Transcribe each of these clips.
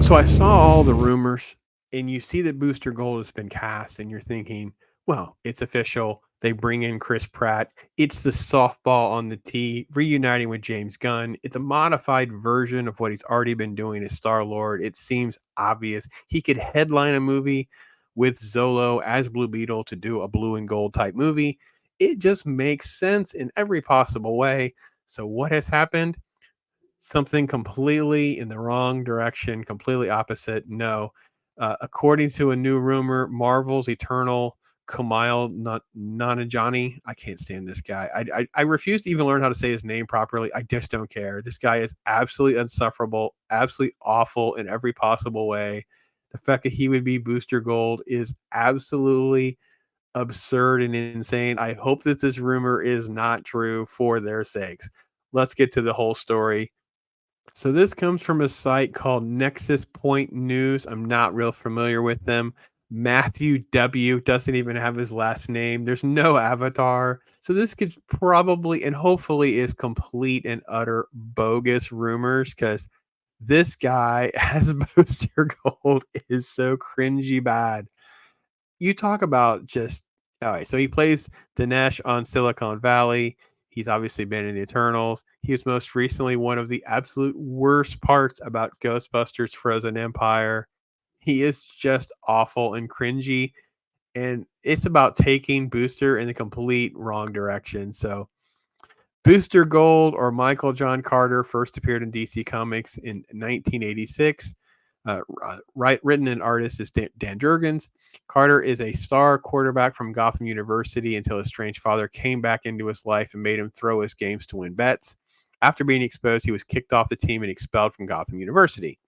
So I saw all the rumors, and you see that Booster Gold has been cast, and you're thinking, well, it's official. They bring in Chris Pratt. It's the softball on the tee, reuniting with James Gunn. It's a modified version of what he's already been doing as Star Lord. It seems obvious. He could headline a movie with Zolo as Blue Beetle to do a blue and gold type movie. It just makes sense in every possible way. So, what has happened? Something completely in the wrong direction, completely opposite. No. According to a new rumor, Marvel's Eternal Kumail Nanjiani, I can't stand this guy. I refuse to even learn how to say his name properly. I just don't care. This guy is absolutely insufferable, absolutely awful in every possible way. The fact that he would be Booster Gold is absolutely absurd and insane. I hope that this rumor is not true for their sakes. Let's get to the whole story. So this comes from a site called Nexus Point News. I'm not real familiar with them. Matthew W. doesn't even have his last name. There's no avatar. So this could probably and hopefully is complete and utter bogus rumors because this guy as Booster Gold is so cringy bad. You talk about just all right. So he plays Dinesh on Silicon Valley. He's obviously been in the Eternals. He was most recently one of the absolute worst parts about Ghostbusters Frozen Empire. He is just awful and cringy. And it's about taking Booster in the complete wrong direction. So Booster Gold or Michael John Carter first appeared in DC Comics in 1986. Written and artist is Dan Jurgens. Carter is a star quarterback from Gotham University until his strange father came back into his life and made him throw his games to win bets. After being exposed, he was kicked off the team and expelled from Gotham University.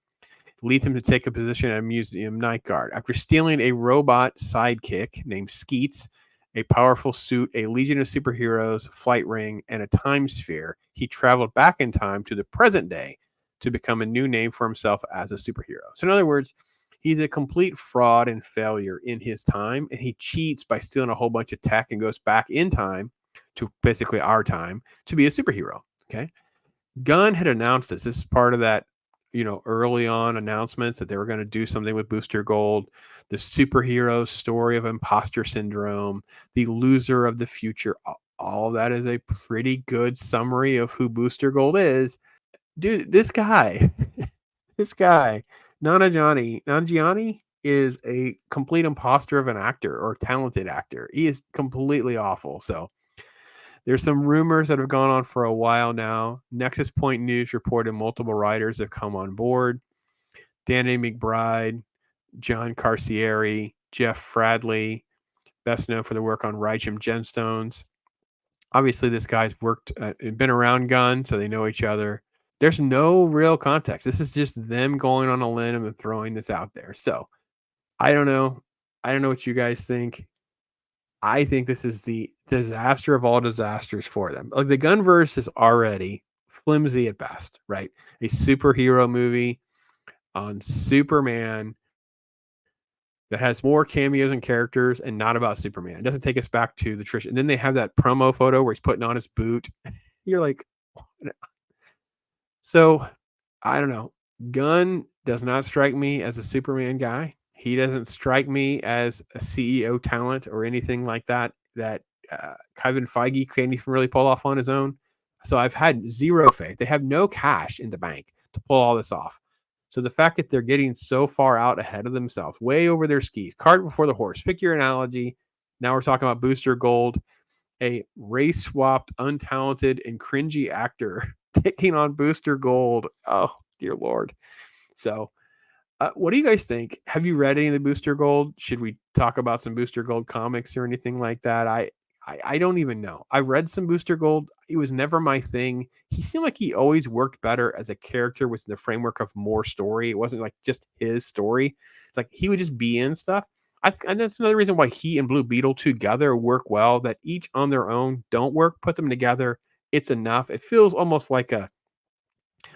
It leads him to take a position at a museum night guard. After stealing a robot sidekick named Skeets, a powerful suit, a legion of superheroes, flight ring, and a time sphere, he traveled back in time to the present day to become a new name for himself as a superhero. So, in other words, he's a complete fraud and failure in his time, and he cheats by stealing a whole bunch of tech and goes back in time to basically our time to be a superhero. Okay. Gunn had announced this. This is part of that, early on announcements that they were going to do something with Booster Gold, the superhero story of imposter syndrome, the loser of the future. All of that is a pretty good summary of who Booster Gold is. Dude, this guy, this guy, Nanjiani is a complete imposter of an actor or talented actor. He is completely awful. So there's some rumors that have gone on for a while now. Nexus Point News reported multiple writers have come on board. Danny McBride, John Carcieri, Jeff Fradley, best known for the work on Righteous Gemstones. Obviously, this guy's been around Gunn, so they know each other. There's no real context. This is just them going on a limb and throwing this out there. So I don't know. I don't know what you guys think. I think this is the disaster of all disasters for them. Like the Gunverse is already flimsy at best, right? A superhero movie on Superman that has more cameos and characters and not about Superman. It doesn't take us back to the Trish. And then they have that promo photo where he's putting on his boot. You're like, so I don't know. Gunn does not strike me as a Superman guy. He doesn't strike me as a CEO talent or anything like that Kevin Feige can't even really pull off on his own. So I've had zero faith. They have no cash in the bank to pull all this off. So the fact that they're getting so far out ahead of themselves, way over their skis, cart before the horse, pick your analogy. Now we're talking about Booster Gold, a race-swapped, untalented, and cringy actor taking on Booster Gold. Oh, dear Lord. So what do you guys think? Have you read any of the Booster Gold? Should we talk about some Booster Gold comics or anything like that? I don't even know. I read some Booster Gold. It was never my thing. He seemed like he always worked better as a character within the framework of more story. It wasn't like just his story. Like he would just be in stuff. And that's another reason why he and Blue Beetle together work well, that each on their own don't work. Put them together, it's enough. It feels almost like I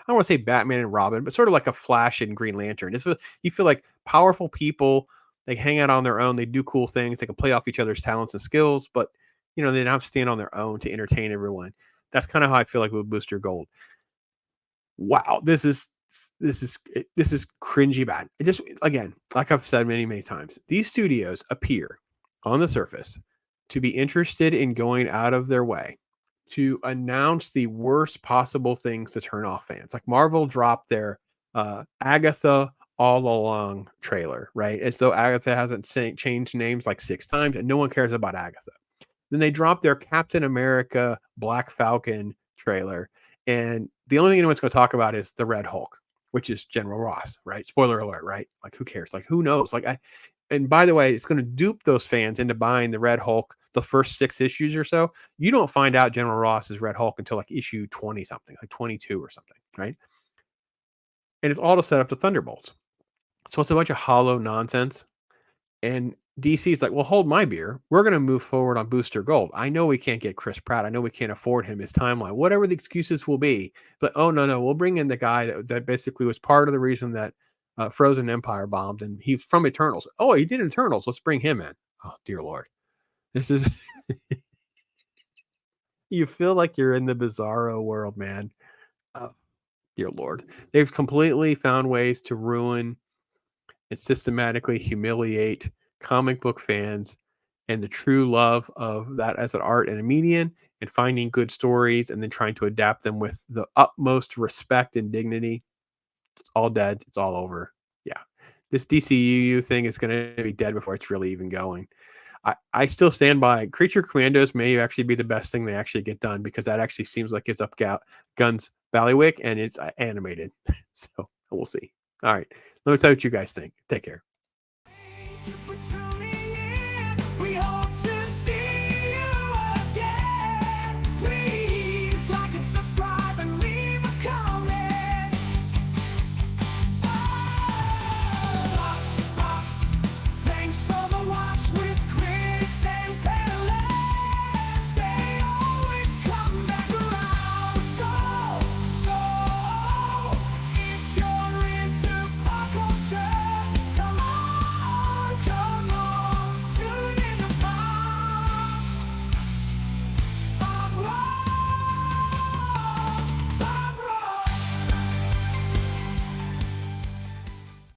don't want to say Batman and Robin, but sort of like a Flash and Green Lantern. You feel like powerful people, they hang out on their own, they do cool things, they can play off each other's talents and skills, but they don't have to stand on their own to entertain everyone. That's kind of how I feel like with Booster Gold. Wow, this is This is cringy bad. It just again, like I've said many times, these studios appear on the surface to be interested in going out of their way to announce the worst possible things to turn off fans. Like Marvel dropped their Agatha All Along trailer, right? As though Agatha hasn't changed names like 6 times and no one cares about Agatha. Then they dropped their Captain America Black Falcon trailer. And the only thing anyone's going to talk about is the Red Hulk, which is General Ross, right? Spoiler alert, right? Like, who cares? Like, who knows? And by the way, it's going to dupe those fans into buying the Red Hulk the first 6 issues or so. You don't find out General Ross is Red Hulk until like issue 20 something, like 22 or something, right? And it's all to set up the Thunderbolts. So it's a bunch of hollow nonsense. And DC's like, well, hold my beer. We're going to move forward on Booster Gold. I know we can't get Chris Pratt. I know we can't afford him, his timeline, whatever the excuses will be. But oh, no, we'll bring in the guy that basically was part of the reason that Frozen Empire bombed. And he's from Eternals. Oh, he did Eternals. Let's bring him in. Oh, dear Lord. This is, you feel like you're in the bizarro world, man. Oh, dear Lord. They've completely found ways to ruin and systematically humiliate comic book fans and the true love of that as an art and a medium, and finding good stories and then trying to adapt them with the utmost respect and dignity. It's all dead. It's all over. Yeah. This DCEU thing is going to be dead before it's really even going. I still stand by Creature Commandos may actually be the best thing they actually get done, because that actually seems like it's up Gunn's Ballywick and it's animated. So we'll see. All right. Let me tell you what you guys think. Take care.